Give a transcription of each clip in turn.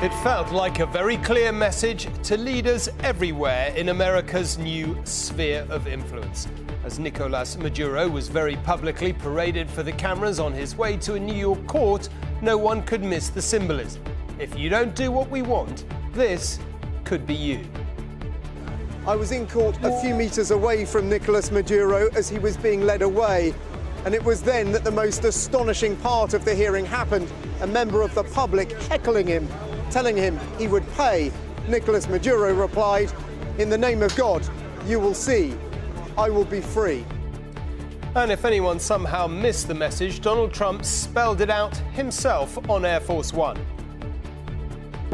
It felt like a very clear message to leaders everywhere in America's new sphere of influence. As Nicolas Maduro was very publicly paraded for the cameras on his way to a New York court, no one could miss the symbolism. If you don't do what we want, this could be you. I was in court a few metres away from Nicolas Maduro as he was being led away. And it was then that the most astonishing part of the hearing happened. A member of the public heckling him, telling him he would pay. Nicolas Maduro replied, "In the name of God, you will see. I will be free." And if anyone somehow missed the message, Donald Trump spelled it out himself on Air Force One.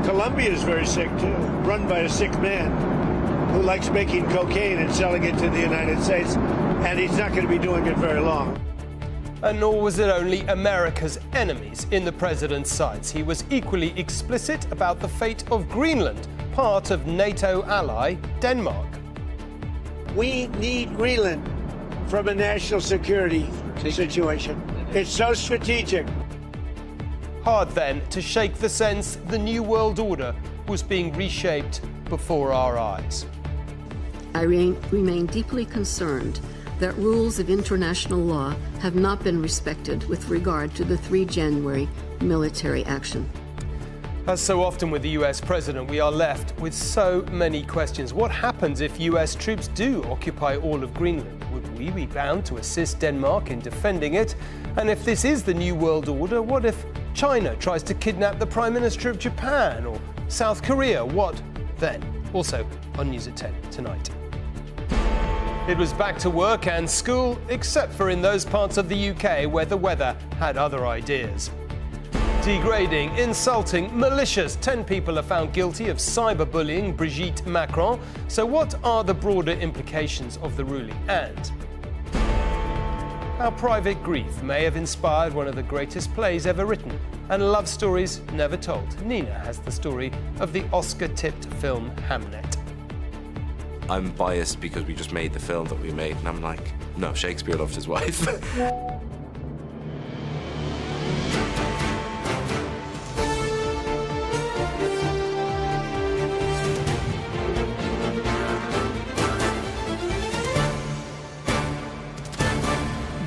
Colombia is very sick too, run by a sick man who likes making cocaine and selling it to the United States, and he's not going to be doing it very long. And nor was it only America's enemies in the president's sights. He was equally explicit about the fate of Greenland, part of NATO ally Denmark. We need Greenland from a national security situation. It's so strategic. Hard then to shake the sense the New World Order was being reshaped before our eyes. I remain deeply concerned that rules of international law have not been respected with regard to the 3 January military action. As so often with the US president, we are left with so many questions. What happens if US troops do occupy all of Greenland? Would we be bound to assist Denmark in defending it? And if this is the New World Order, what if China tries to kidnap the Prime Minister of Japan or South Korea? What then? Also on News at 10 tonight. It was back to work and school, except for in those parts of the UK where the weather had other ideas. Degrading, insulting, malicious. 10 people are found guilty of cyberbullying Brigitte Macron. So what are the broader implications of the ruling? And how private grief may have inspired one of the greatest plays ever written and love stories never told. Nina has the story of the Oscar-tipped film Hamnet. I'm biased because we just made the film that we made, and I'm like, no, Shakespeare loved his wife.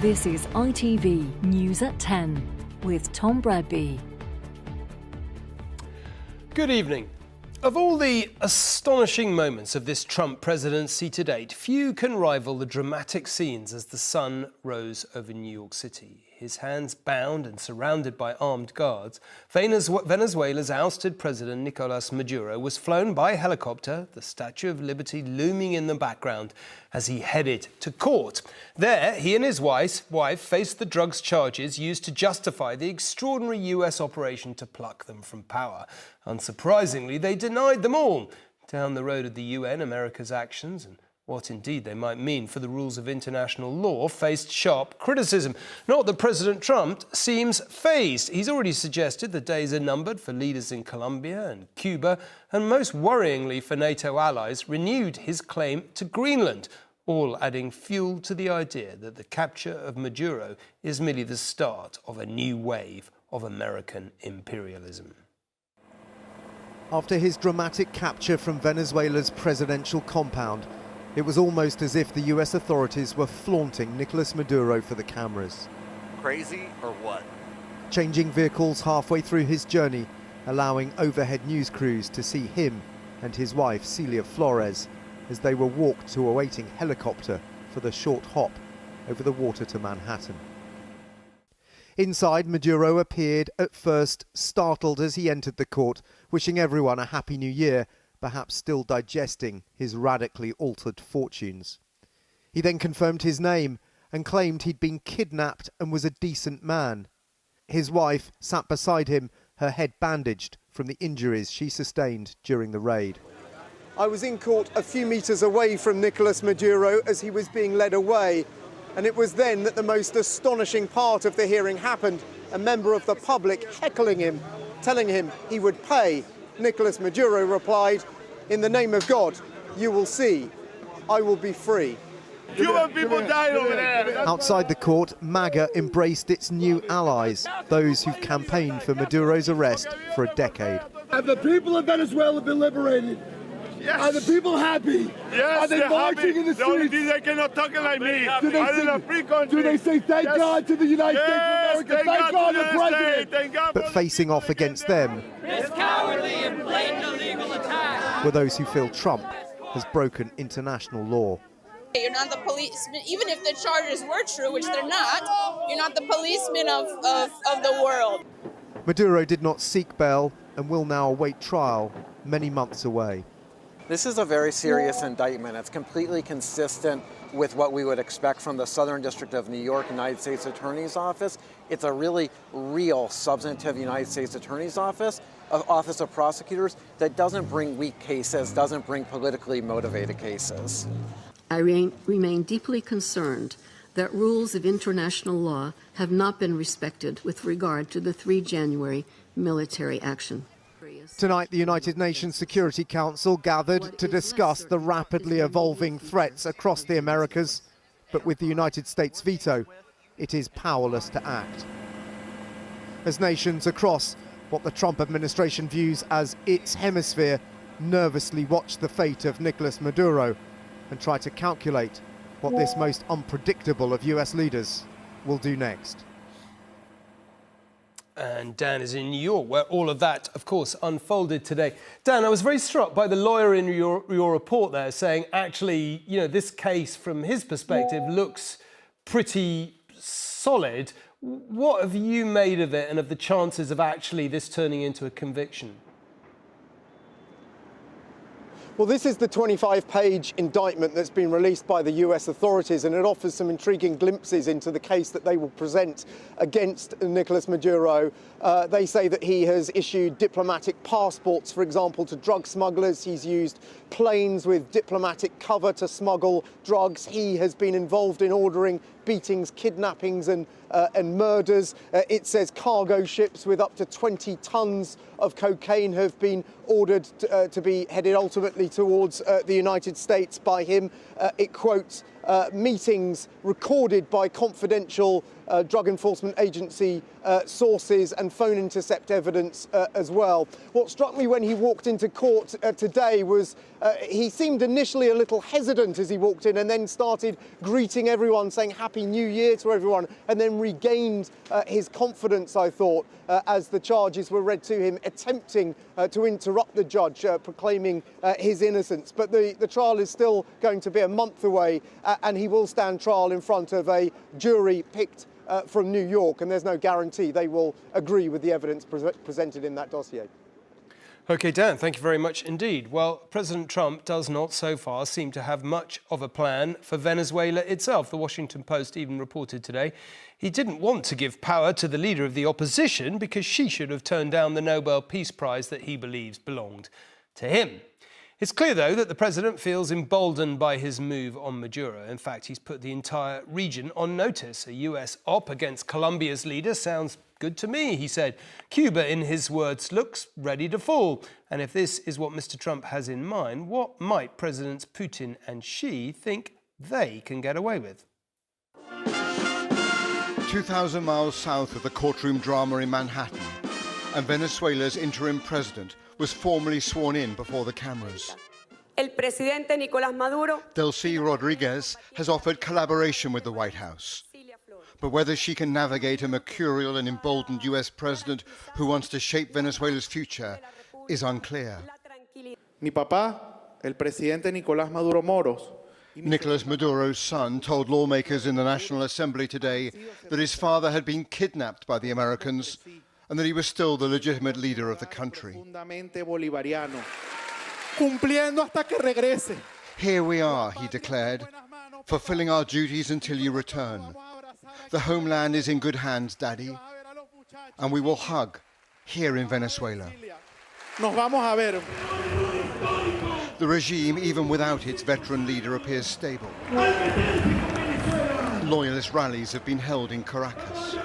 This is ITV News at 10 with Tom Bradby. Good evening. Of all the astonishing moments of this Trump presidency to date, few can rival the dramatic scenes as the sun rose over New York City. His hands bound and surrounded by armed guards, Venezuela's ousted president Nicolas Maduro was flown by helicopter, the Statue of Liberty looming in the background, as he headed to court. There, he and his wife faced the drugs charges used to justify the extraordinary US operation to pluck them from power. Unsurprisingly, they denied them all. Down the road of the UN, America's actions and what indeed they might mean for the rules of international law faced sharp criticism. Not that President Trump seems fazed. He's already suggested the days are numbered for leaders in Colombia and Cuba, and most worryingly for NATO allies, renewed his claim to Greenland, all adding fuel to the idea that the capture of Maduro is merely the start of a new wave of American imperialism. After his dramatic capture from Venezuela's presidential compound, it was almost as if the US authorities were flaunting Nicolas Maduro for the cameras. Crazy or what? Changing vehicles halfway through his journey, allowing overhead news crews to see him and his wife Celia Flores as they were walked to a waiting helicopter for the short hop over the water to Manhattan. Inside, Maduro appeared at first startled as he entered the court, wishing everyone a happy new year, perhaps still digesting his radically altered fortunes. He then confirmed his name and claimed he'd been kidnapped and was a decent man. His wife sat beside him, her head bandaged from the injuries she sustained during the raid. I was in court a few metres away from Nicolas Maduro as he was being led away. And it was then that the most astonishing part of the hearing happened. A member of the public heckling him, telling him he would pay. Nicolas Maduro replied, "In the name of God, you will see. I will be free." Cuban people died over there. Outside the court, MAGA embraced its new allies, those who've campaigned for Maduro's arrest for a decade. Have the people of Venezuela been liberated? Yes. Are the people happy? Yes, Are they they're marching happy. in the The only streets? thing they cannot talk like me. Do they, I'm in a free country. do they say thank Yes. God to the United States of America? Thank God the president. Thank God But facing off against them This cowardly and blatant illegal attack. were those who feel Trump has broken international law. You're not the policeman, even if the charges were true, which they're not, you're not the policeman of the world. Maduro did not seek bail and will now await trial many months away. This is a very serious indictment. It's completely consistent with what we would expect from the Southern District of New York United States Attorney's Office. It's a really real substantive United States Attorney's Office of prosecutors that doesn't bring weak cases, doesn't bring politically motivated cases. I remain deeply concerned that rules of international law have not been respected with regard to the 3 January military action. Tonight, the United Nations Security Council gathered to discuss the rapidly evolving threats across the Americas, but with the United States veto, it is powerless to act. As nations across what the Trump administration views as its hemisphere nervously watch the fate of Nicolas Maduro and try to calculate what this most unpredictable of US leaders will do next. And Dan is in New York, where all of that, of course, unfolded today. Dan, I was very struck by the lawyer in your report there saying, actually, you know, this case from his perspective looks pretty solid. What have you made of it and of the chances of actually this turning into a conviction? Well, this is the 25-page indictment that's been released by the US authorities, and it offers some intriguing glimpses into the case that they will present against Nicolas Maduro. They say that he has issued diplomatic passports, for example, to drug smugglers. He's used planes with diplomatic cover to smuggle drugs. He has been involved in ordering beatings, kidnappings and murders. It says cargo ships with up to 20 tons of cocaine have been ordered to be headed ultimately towards the United States by him. It quotes meetings recorded by confidential Drug Enforcement Agency sources and phone intercept evidence as well. What struck me when he walked into court today was he seemed initially a little hesitant as he walked in and then started greeting everyone, saying Happy New Year to everyone, and then regained his confidence, I thought, as the charges were read to him, attempting to interrupt the judge, proclaiming his innocence. But the trial is still going to be a month away, and he will stand trial in front of a jury picked from New York, and there's no guarantee they will agree with the evidence presented in that dossier. OK, Dan, thank you very much indeed. Well, President Trump does not so far seem to have much of a plan for Venezuela itself. The Washington Post even reported today he didn't want to give power to the leader of the opposition because she should have turned down the Nobel Peace Prize that he believes belonged to him. It's clear, though, that the president feels emboldened by his move on Maduro. In fact, he's put the entire region on notice. A US op against Colombia's leader sounds good to me, he said. Cuba, in his words, looks ready to fall. And if this is what Mr. Trump has in mind, what might Presidents Putin and Xi think they can get away with? 2,000 miles south of the courtroom drama in Manhattan, and Venezuela's interim president was formally sworn in before the cameras. El presidente Nicolás Maduro. Delcy Rodriguez has offered collaboration with the White House. But whether she can navigate a mercurial and emboldened US president who wants to shape Venezuela's future is unclear. Mi papá, el presidente Nicolás Maduro Moros. Nicolas Maduro's son told lawmakers in the National Assembly today that his father had been kidnapped by the Americans and that he was still the legitimate leader of the country. Here we are, he declared, fulfilling our duties until you return. The homeland is in good hands, Daddy, and we will hug here in Venezuela. The regime, even without its veteran leader, appears stable. Loyalist rallies have been held in Caracas.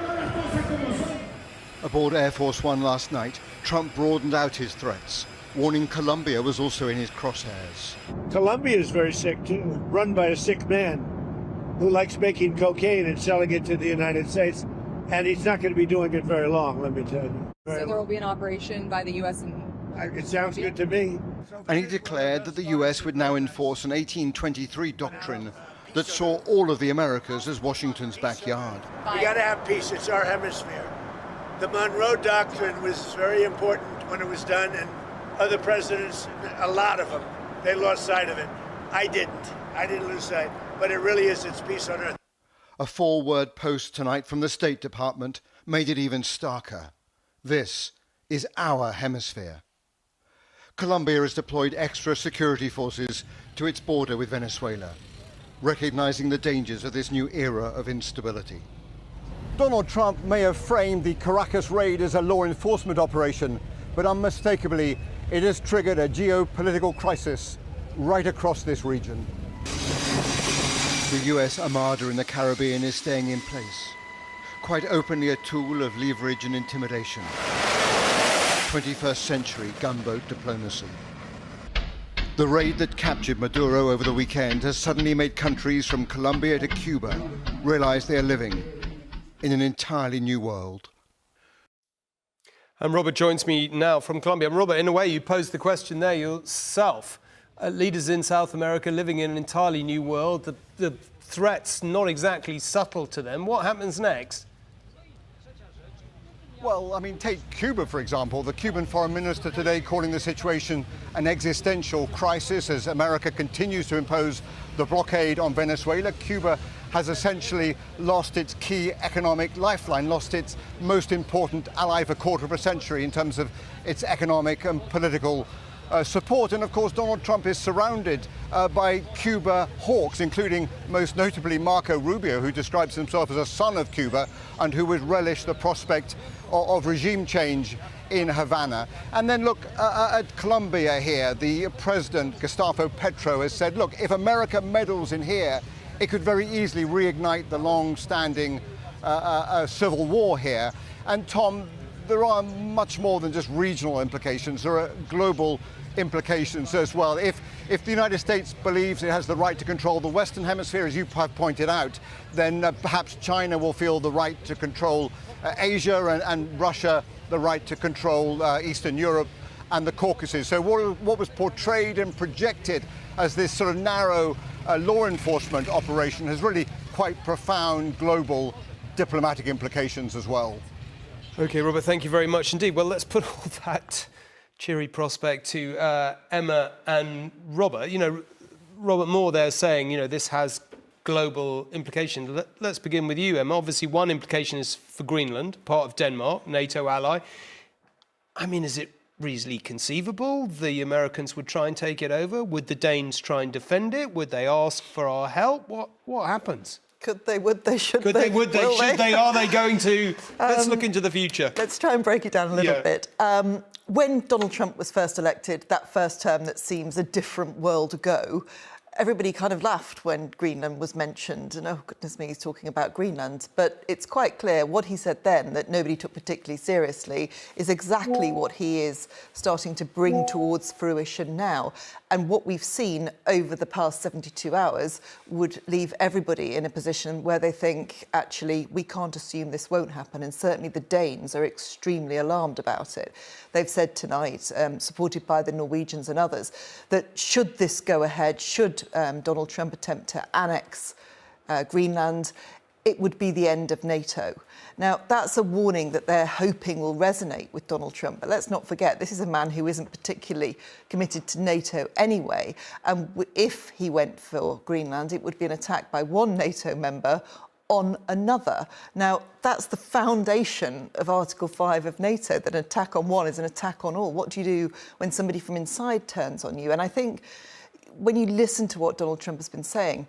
Aboard Air Force One last night, Trump broadened out his threats, warning Colombia was also in his crosshairs. Colombia is very sick, too, run by a sick man who likes making cocaine and selling it to the United States. And he's not going to be doing it very long, let me tell you. So there will be an operation by the U.S. in It sounds good to me. And he declared that the US would now enforce an 1823 doctrine that saw all of the Americas as Washington's backyard. We got to have peace. It's our hemisphere. The Monroe Doctrine was very important when it was done, and other presidents, a lot of them, they lost sight of it. I didn't lose sight, but it really is, it's peace on earth. A 4-word post tonight from the State Department made it even starker. This is our hemisphere. Colombia has deployed extra security forces to its border with Venezuela, recognizing the dangers of this new era of instability. Donald Trump may have framed the Caracas raid as a law enforcement operation, but unmistakably it has triggered a geopolitical crisis right across this region. The US Armada in the Caribbean is staying in place, quite openly a tool of leverage and intimidation. 21st century gunboat diplomacy. The raid that captured Maduro over the weekend has suddenly made countries from Colombia to Cuba realize they are living in an entirely new world. And Robert joins me now from Colombia. And Robert, in a way, you posed the question there yourself. Leaders in South America living in an entirely new world, the threat's not exactly subtle to them. What happens next? Well, I mean, take Cuba, for example. The Cuban foreign minister today calling the situation an existential crisis as America continues to impose the blockade on Venezuela. Cuba has essentially lost its key economic lifeline, lost its most important ally for a quarter of a century in terms of its economic and political support. And of course, Donald Trump is surrounded by Cuba hawks, including most notably Marco Rubio, who describes himself as a son of Cuba and who would relish the prospect of regime change in Havana. And then look at Colombia here. The president, Gustavo Petro, has said, look, if America meddles in here, it could very easily reignite the long-standing civil war here. And Tom, there are much more than just regional implications. There are global implications as well. If the United States believes it has the right to control the Western Hemisphere, as you have pointed out, then perhaps China will feel the right to control Asia and Russia the right to control Eastern Europe and the Caucasus. So what was portrayed and projected as this sort of narrow law enforcement operation has really quite profound global diplomatic implications as well. OK, Robert, thank you very much indeed. Well, let's put all that cheery prospect to Emma and Robert. You know, Robert Moore there saying, you know, this has global implications. Let's begin with you, Emma. Obviously, one implication is for Greenland, part of Denmark, NATO ally. I mean, is it reasonably conceivable the Americans would try and take it over? Would the Danes try and defend it? Would they ask for our help? What happens? Could they, would they, should Could they? Would they, should they? Are they going to? Let's look into the future. Let's try and break it down a little bit. When Donald Trump was first elected, that first term that seems a different world ago, everybody kind of laughed when Greenland was mentioned. And oh, goodness me, he's talking about Greenland. But it's quite clear what he said then that nobody took particularly seriously is exactly what he is starting to bring towards fruition now. And what we've seen over the past 72 hours would leave everybody in a position where they think, actually, we can't assume this won't happen. And certainly the Danes are extremely alarmed about it. They've said tonight, supported by the Norwegians and others, that should this go ahead, should Donald Trump attempt to annex Greenland, it would be the end of NATO. Now, that's a warning that they're hoping will resonate with Donald Trump. But let's not forget, this is a man who isn't particularly committed to NATO anyway. And if he went for Greenland, it would be an attack by one NATO member on another. Now, that's the foundation of Article 5 of NATO, that an attack on one is an attack on all. What do you do when somebody from inside turns on you? And I think when you listen to what Donald Trump has been saying,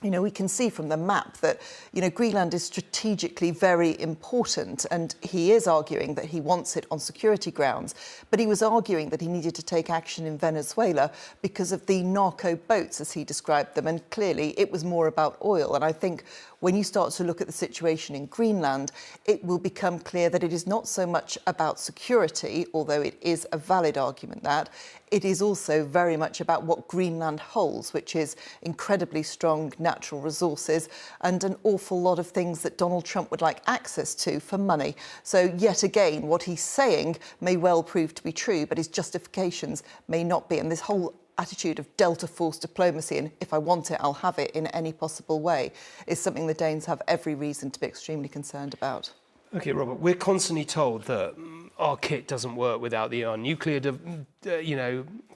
you know, we can see from the map that, you know, Greenland is strategically very important, and he is arguing that he wants it on security grounds. But he was arguing that he needed to take action in Venezuela because of the narco boats, as he described them. And clearly it was more about oil. And I think when you start to look at the situation in Greenland, it will become clear that it is not so much about security, although it is a valid argument that, it is also very much about what Greenland holds, which is incredibly strong natural resources and an awful lot of things that Donald Trump would like access to for money. So yet again, what he's saying may well prove to be true, but his justifications may not be. And this whole attitude of Delta Force diplomacy, and if I want it, I'll have it in any possible way, is something the Danes have every reason to be extremely concerned about. OK, Robert, we're constantly told that our kit doesn't work without our nuclear,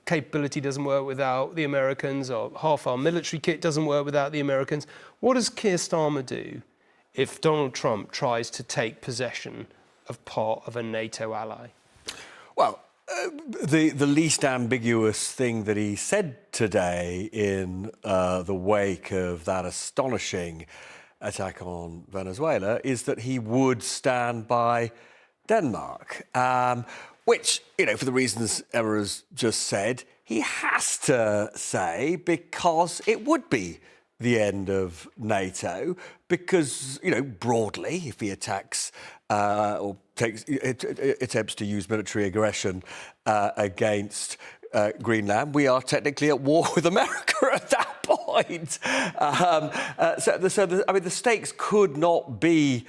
capability doesn't work without the Americans, or half our military kit doesn't work without the Americans. What does Keir Starmer do if Donald Trump tries to take possession of part of a NATO ally? Well, the least ambiguous thing that he said today in the wake of that astonishing attack on Venezuela is that he would stand by Denmark, which, for the reasons Emma has just said, he has to say because it would be the end of NATO, because, broadly, if he attacks or attempts to use military aggression against Greenland, we are technically at war with America at that point. The stakes could not be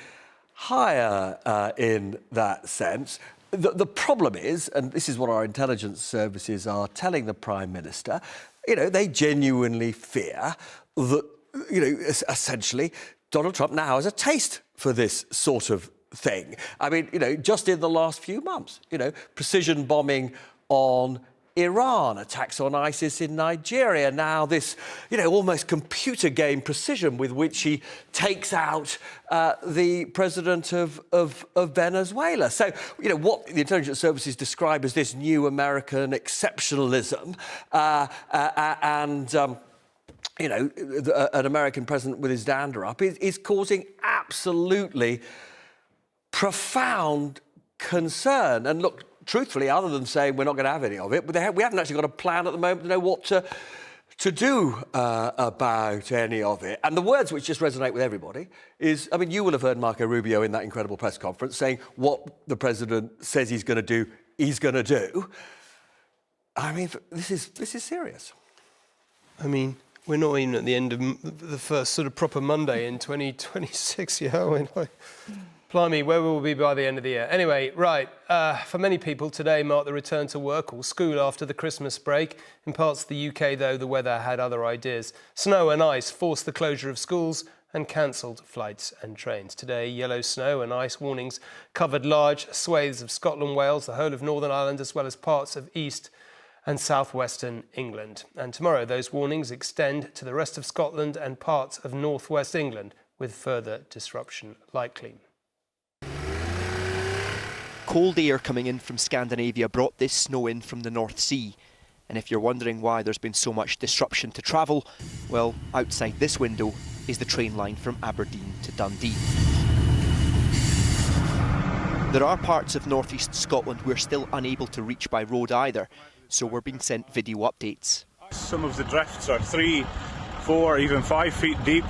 higher in that sense. The problem is, and this is what our intelligence services are telling the Prime Minister, they genuinely fear that, essentially, Donald Trump now has a taste for this sort of thing. Just in the last few months, precision bombing on Iran, attacks on ISIS in Nigeria, now this, almost computer game precision with which he takes out the president of Venezuela. So, what the intelligence services describe as this new American exceptionalism an American president with his dander up is causing absolutely profound concern. And look, truthfully, other than saying we're not going to have any of it, we haven't actually got a plan at the moment to know what to do about any of it. And the words which just resonate with everybody is, you will have heard Marco Rubio in that incredible press conference saying what the president says he's going to do, he's going to do. This is serious. We're not even at the end of the first sort of proper Monday in 2026, Blimey, where will we be by the end of the year? Anyway, right, for many people, today marked the return to work or school after the Christmas break. In parts of the UK, though, the weather had other ideas. Snow and ice forced the closure of schools and cancelled flights and trains. Today, yellow snow and ice warnings covered large swathes of Scotland, Wales, the whole of Northern Ireland, as well as parts of East and southwestern England. And tomorrow, those warnings extend to the rest of Scotland and parts of northwest England, with further disruption likely. Cold air coming in from Scandinavia brought this snow in from the North Sea. And if you're wondering why there's been so much disruption to travel, well, outside this window is the train line from Aberdeen to Dundee. There are parts of northeast Scotland we're still unable to reach by road either, so we're being sent video updates. Some of the drifts are 3, 4, even 5 feet deep.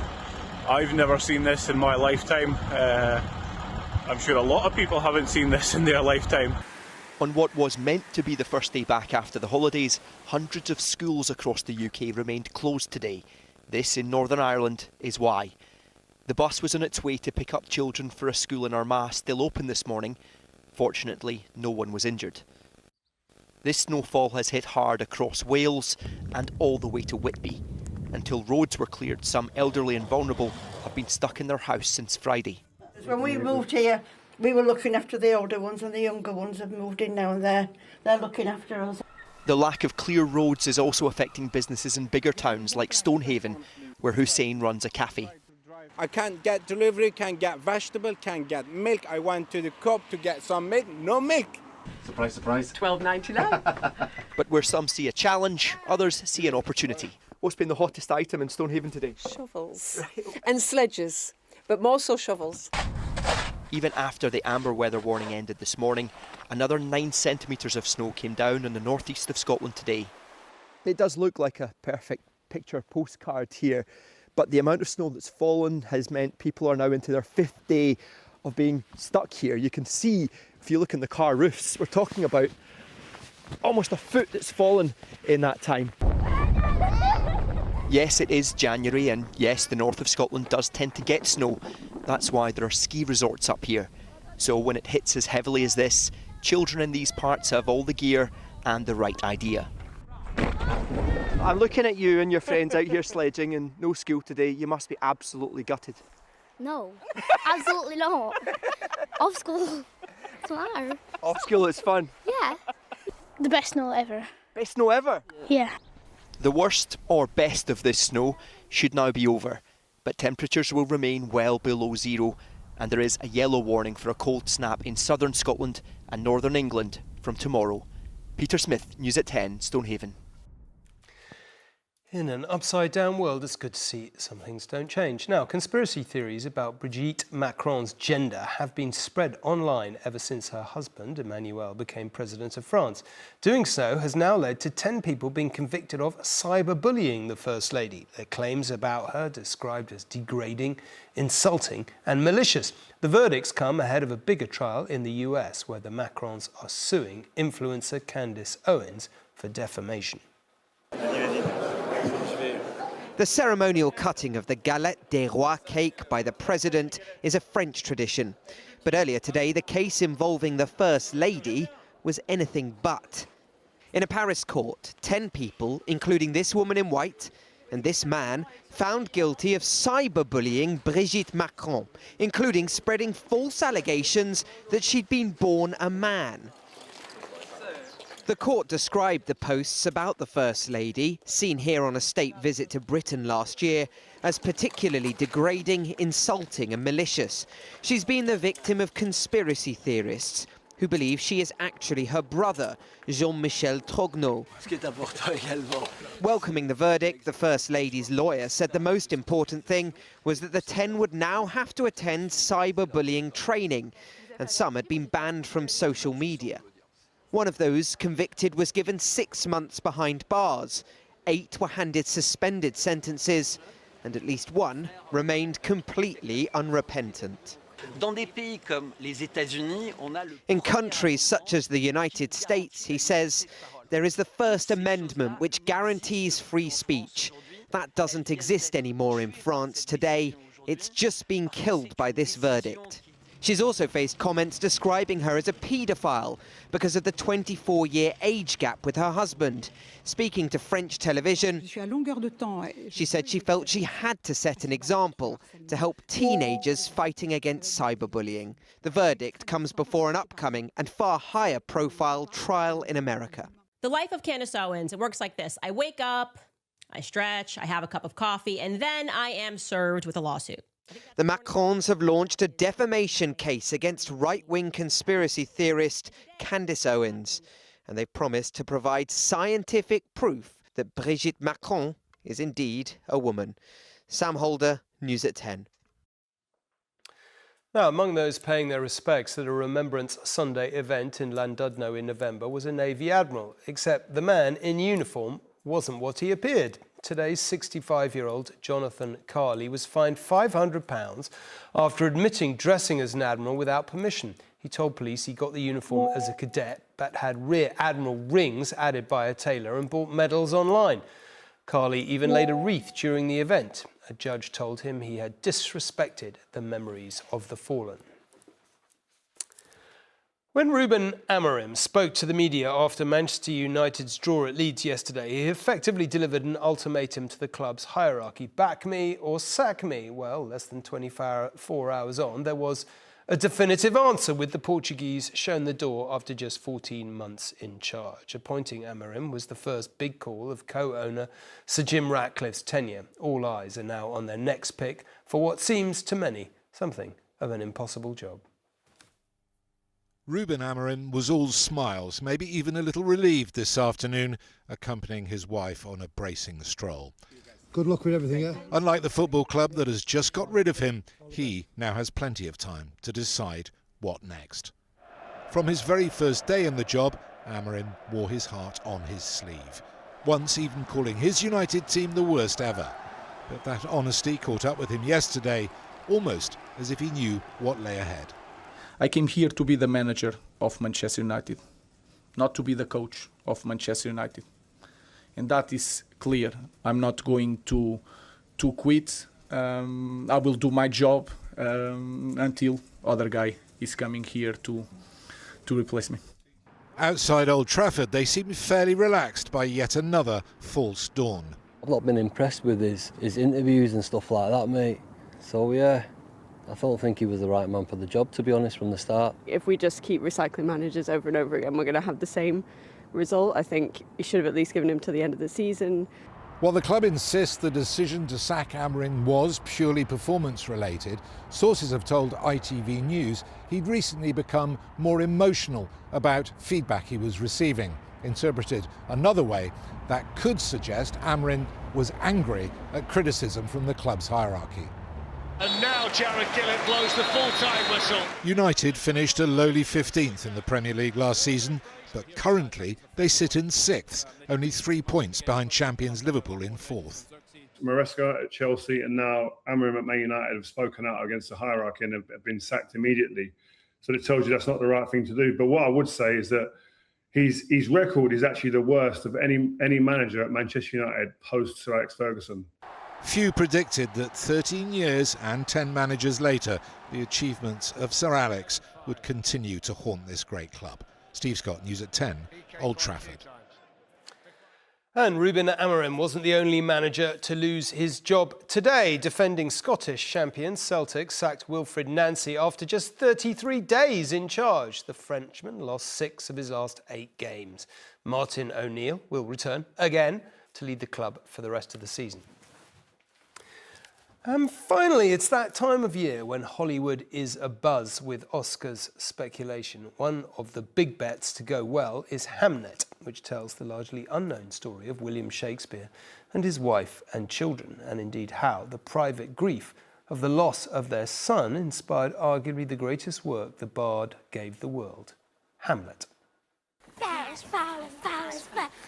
I've never seen this in my lifetime. I'm sure a lot of people haven't seen this in their lifetime. On what was meant to be the first day back after the holidays, hundreds of schools across the UK remained closed today. This, in Northern Ireland, is why. The bus was on its way to pick up children for a school in Armagh still open this morning. Fortunately, no one was injured. This snowfall has hit hard across Wales and all the way to Whitby. Until roads were cleared, some elderly and vulnerable have been stuck in their house since Friday. When we moved here, we were looking after the older ones, and the younger ones have moved in now, and they're looking after us. The lack of clear roads is also affecting businesses in bigger towns like Stonehaven, where Hussein runs a cafe. I can't get delivery, can't get vegetable, can't get milk. I went to the co-op to get some milk, no milk. Surprise, surprise. $12.99. But where some see a challenge, others see an opportunity. What's been the hottest item in Stonehaven today? Shovels and sledges, but more so shovels. Even after the amber weather warning ended this morning, another 9 centimetres of snow came down in the northeast of Scotland today. It does look like a perfect picture postcard here, but the amount of snow that's fallen has meant people are now into their 5th day of being stuck here. You can see, if you look in the car roofs, we're talking about almost a foot that's fallen in that time. Yes, it is January, and yes, the north of Scotland does tend to get snow. That's why there are ski resorts up here. So when it hits as heavily as this, children in these parts have all the gear and the right idea. I'm looking at you and your friends out here sledging and no school today. You must be absolutely gutted. No, absolutely not. Off school, doesn't matter. Off school is fun. Yeah. The best snow ever. Best snow ever? Yeah. The worst or best of this snow should now be over, but temperatures will remain well below zero, and there is a yellow warning for a cold snap in southern Scotland and northern England from tomorrow. Peter Smith, News at 10, Stonehaven. In an upside-down world, it's good to see some things don't change. Now, conspiracy theories about Brigitte Macron's gender have been spread online ever since her husband, Emmanuel, became president of France. Doing so has now led to 10 people being convicted of cyberbullying the First Lady. Their claims about her described as degrading, insulting and malicious. The verdicts come ahead of a bigger trial in the US, where the Macrons are suing influencer Candace Owens for defamation. The ceremonial cutting of the galette des rois cake by the president is a French tradition. But earlier today, the case involving the First Lady was anything but. In a Paris court, 10 people, including this woman in white and this man, found guilty of cyberbullying Brigitte Macron, including spreading false allegations that she'd been born a man. The court described the posts about the First Lady, seen here on a state visit to Britain last year, as particularly degrading, insulting and malicious. She's been the victim of conspiracy theorists who believe she is actually her brother, Jean-Michel Trogneux. Welcoming the verdict, the First Lady's lawyer said the most important thing was that the 10 would now have to attend cyberbullying training, and some had been banned from social media. One of those convicted was given 6 months behind bars. 8 were handed suspended sentences, and at least one remained completely unrepentant. In countries such as the United States, he says, there is the First Amendment which guarantees free speech. That doesn't exist anymore in France today. It's just been killed by this verdict. She's also faced comments describing her as a paedophile because of the 24-year age gap with her husband. Speaking to French television, she said she felt she had to set an example to help teenagers fighting against cyberbullying. The verdict comes before an upcoming and far higher profile trial in America. The life of Candace Owens, it works like this. I wake up, I stretch, I have a cup of coffee, and then I am served with a lawsuit. The Macrons have launched a defamation case against right-wing conspiracy theorist Candace Owens, and they've promised to provide scientific proof that Brigitte Macron is indeed a woman. Sam Holder, News at 10. Now, among those paying their respects at a Remembrance Sunday event in Llandudno in November was a Navy admiral, except the man in uniform wasn't what he appeared. Today's 65-year-old Jonathan Carley was fined £500 after admitting dressing as an admiral without permission. He told police he got the uniform as a cadet but had rear admiral rings added by a tailor and bought medals online. Carley even laid a wreath during the event. A judge told him he had disrespected the memories of the fallen. When Ruben Amorim spoke to the media after Manchester United's draw at Leeds yesterday, he effectively delivered an ultimatum to the club's hierarchy. Back me or sack me. Well, less than 24 hours on, there was a definitive answer, with the Portuguese shown the door after just 14 months in charge. Appointing Amorim was the first big call of co-owner Sir Jim Ratcliffe's tenure. All eyes are now on their next pick for what seems to many something of an impossible job. Ruben Amorim was all smiles, maybe even a little relieved this afternoon, accompanying his wife on a bracing stroll. Good luck with everything, yeah? Unlike the football club that has just got rid of him, he now has plenty of time to decide what next. From his very first day in the job, Amorim wore his heart on his sleeve, once even calling his United team the worst ever. But that honesty caught up with him yesterday, almost as if he knew what lay ahead. I came here to be the manager of Manchester United, not to be the coach of Manchester United. And that is clear. I'm not going to quit. I will do my job until other guy is coming here to replace me. Outside Old Trafford, they seem fairly relaxed by yet another false dawn. I've not been impressed with his interviews and stuff like that, mate. So yeah, I don't think he was the right man for the job, to be honest, from the start. If we just keep recycling managers over and over again, we're going to have the same result. I think you should have at least given him to the end of the season. While the club insists the decision to sack Amorim was purely performance-related, sources have told ITV News he'd recently become more emotional about feedback he was receiving. Interpreted another way, that could suggest Amorim was angry at criticism from the club's hierarchy. And now Jared Gillett blows the full-time whistle. United finished a lowly 15th in the Premier League last season, but currently they sit in 6th, only 3 points behind champions Liverpool in 4th. Maresca at Chelsea and now Amorim at Man United have spoken out against the hierarchy and have been sacked immediately. So it tells you that's not the right thing to do. But what I would say is that his record is actually the worst of any manager at Manchester United post Sir Alex Ferguson. Few predicted that 13 years and 10 managers later, the achievements of Sir Alex would continue to haunt this great club. Steve Scott, News at 10, Old Trafford. And Ruben Amorim wasn't the only manager to lose his job today. Defending Scottish champions Celtic sacked Wilfried Nancy after just 33 days in charge. The Frenchman lost 6 of his last 8 games. Martin O'Neill will return again to lead the club for the rest of the season. And finally, it's that time of year when Hollywood is abuzz with Oscars speculation. One of the big bets to go well is Hamnet, which tells the largely unknown story of William Shakespeare and his wife and children, and indeed how the private grief of the loss of their son inspired arguably the greatest work the bard gave the world, Hamlet.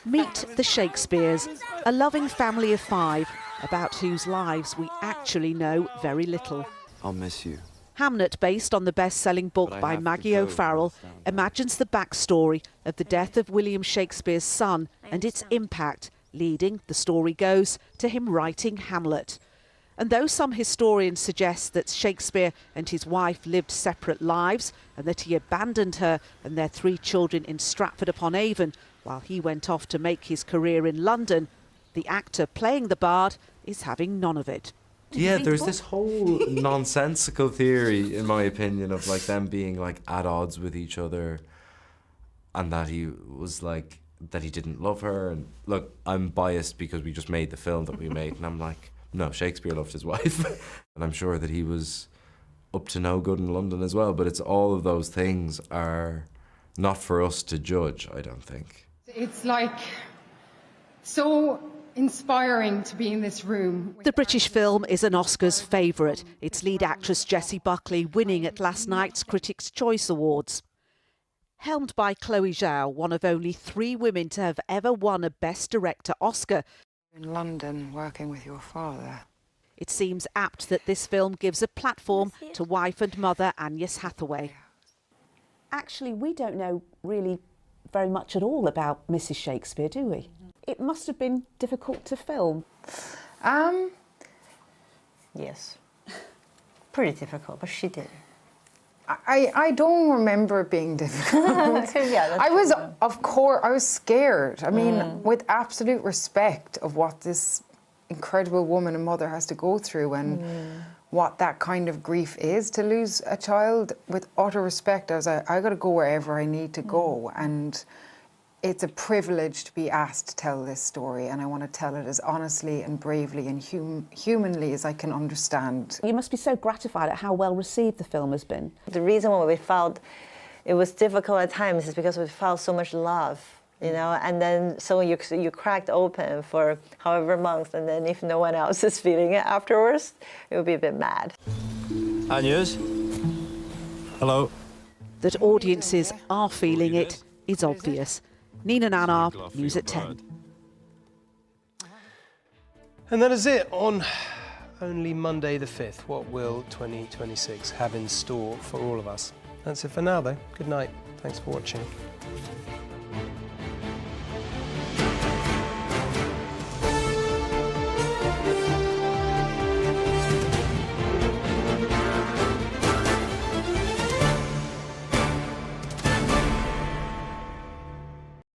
Meet the Shakespeares, a loving family of 5, about whose lives we actually know very little. I'll miss you. Hamnet, based on the best-selling book by Maggie O'Farrell, imagines the backstory of the death of William Shakespeare's son and its impact, leading, the story goes, to him writing Hamlet. And though some historians suggest that Shakespeare and his wife lived separate lives and that he abandoned her and their 3 children in Stratford-upon-Avon while he went off to make his career in London, the actor playing the bard is having none of it. Yeah, there's this whole nonsensical theory, in my opinion, of like them being like at odds with each other and that he was like, that he didn't love her. And look, I'm biased because we just made the film that we made and I'm like, no, Shakespeare loved his wife. And I'm sure that he was up to no good in London as well. But it's all of those things are not for us to judge, I don't think. It's like so inspiring to be in this room. The British film is an Oscars favourite, its lead actress Jessie Buckley winning at last night's Critics' Choice Awards. Helmed by Chloe Zhao, one of only 3 women to have ever won a Best Director Oscar. In London, working with your father. It seems apt that this film gives a platform to wife and mother Agnes Hathaway. Actually, we don't know really very much at all about Mrs. Shakespeare, do we? It must have been difficult to film. Yes. Pretty difficult, but she did. I don't remember it being difficult. Yeah, I was, of course, I was scared. I mean, with absolute respect of what this incredible woman and mother has to go through and what that kind of grief is to lose a child, with utter respect, I was like, I got to go wherever I need to go. And it's a privilege to be asked to tell this story, and I want to tell it as honestly and bravely and humanly as I can understand. You must be so gratified at how well received the film has been. The reason why we felt it was difficult at times is because we felt so much love, you know, and then so you cracked open for however months, and then if no one else is feeling it afterwards, it would be a bit mad. Agnes? Hello. That audiences are feeling it is obvious. Nina Nanar, News at 10. And that is it on only Monday the 5th. What will 2026 have in store for all of us? That's it for now, though. Good night. Thanks for watching.